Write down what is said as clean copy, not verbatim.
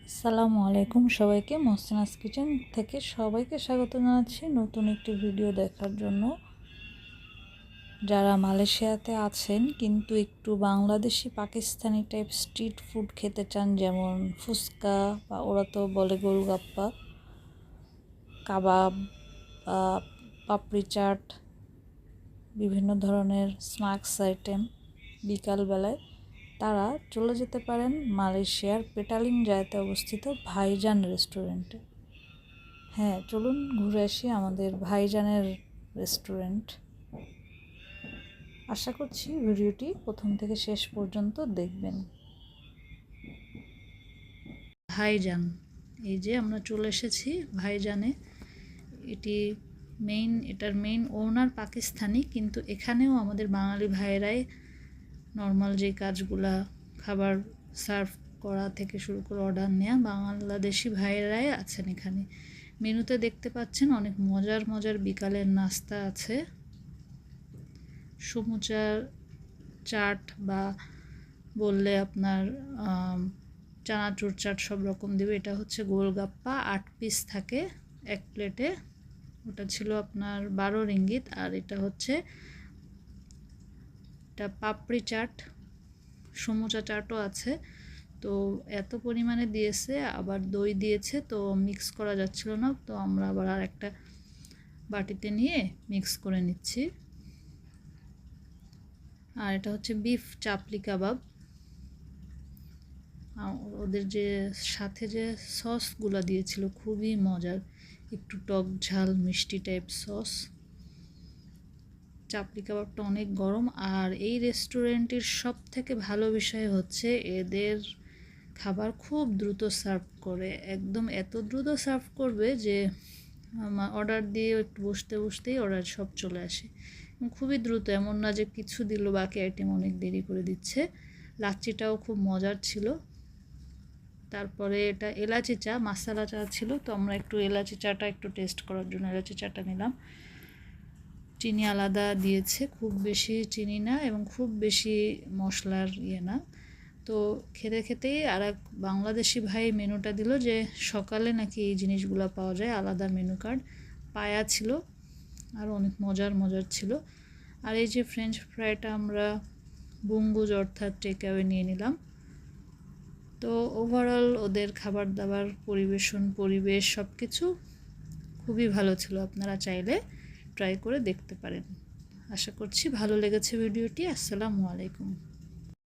আসসালামু আলাইকুম সবাইকে। মহসিনাস কিচেন থেকে সবাইকে স্বাগত জানাচ্ছি নতুন একটি ভিডিও দেখার জন্য। যারা মালয়েশিয়াতে আছেন কিন্তু একটু Bangladeshi Pakistani type street food খেতে চান, যেমন ফুচকা বা ওরা তো বলে গোলগাপ্পা, কাবাব, পাপড়ি চাট, বিভিন্ন ধরনের স্ন্যাক্স আইটেম বিকালবেলায়, তারা চলে যেতে পারেন মালয়েশিয়ার পেটালিং জায়গাতে অবস্থিত ভাইজান রেস্টুরেন্টে। হ্যাঁ, চলুন ঘুরে আসি আমাদের ভাইজানের রেস্টুরেন্ট। আশা করছি ভিডিওটি প্রথম থেকে শেষ পর্যন্ত দেখবেন। ভাইজান, এই যে আমরা চলে এসেছি ভাইজানে। এটার মেইন ওনার পাকিস্তানি, কিন্তু এখানেও আমাদের বাঙালি ভাইয়েরাই নর্মাল যে কাজগুলা, খাবার সার্ভ করা থেকে শুরু করে অর্ডার নেওয়া, বাংলাদেশি ভাইয়েরাই আছেন এখানে। মেনুতে দেখতে পাচ্ছেন অনেক মজার মজার বিকালের নাস্তা আছে। সমুচা চাট বা বললে আপনার চানাচুর চাট সব রকম দেবে। এটা হচ্ছে গোলগাপ্পা, 8 পিস থাকে এক প্লেটে, ওটা ছিল আপনার 12 রিঙ্গিত। আর এটা হচ্ছে পাপড়ি চাট, সমুচা চাটও আছে। তো এত পরিমাণে দিয়েছে, আবার দই দিয়েছে, তো মিক্স করা যাচ্ছিল না, তো আমরা আবার আর একটা বাটিতে নিয়ে মিক্স করে নিচ্ছি। আর এটা হচ্ছে বিফ চাপলি কাবাব। ওদের যে সাথে যে সসগুলো দিয়েছিল খুবই মজার, একটু টক ঝাল মিষ্টি টাইপ সস। চাপলি কাবাবটা অনেক গরম। আর এই রেস্টুরেন্টের সব থেকে ভালো বিষয় হচ্ছে এদের খাবার খুব দ্রুত সার্ভ করে, একদম এত দ্রুত সার্ভ করবে যে অর্ডার দিয়ে একটু বসতে বসতেই অর্ডার সব চলে আসে, খুবই দ্রুত। এমন না যে কিছু দিল বাকি আইটেম অনেক দেরি করে দিচ্ছে। লাচ্ছিটাও খুব মজার ছিল। তারপরে এটা এলাচি চা, মাসালা চা ছিল, তো আমরা একটু এলাচি চাটা একটু টেস্ট করার জন্য এলাচি চাটা নিলাম। চিনি আলাদা দিয়েছে, খুব বেশি চিনি না এবং খুব বেশি মশলার না। তো খেতে খেতেই আর এক বাংলাদেশি ভাই মেনুটা দিল যে সকালে নাকি এই জিনিসগুলো পাওয়া যায়, আলাদা মেনু কার্ড। পায়া ছিল আর অনেক মজার মজার ছিল। আর এই যে ফ্রেঞ্চ ফ্রাইটা আমরা বুঙ্গুজ অর্থাৎ টেকঅ্যাওয়ে নিয়ে নিলাম। তো ওভারঅল ওদের খাবার দাবার পরিবেশ সব কিছু খুবই ভালো ছিল। আপনারা চাইলে ট্রাই করে দেখতে পারেন। আশা করছি ভালো লেগেছে ভিডিওটি। আসসালামু আলাইকুম।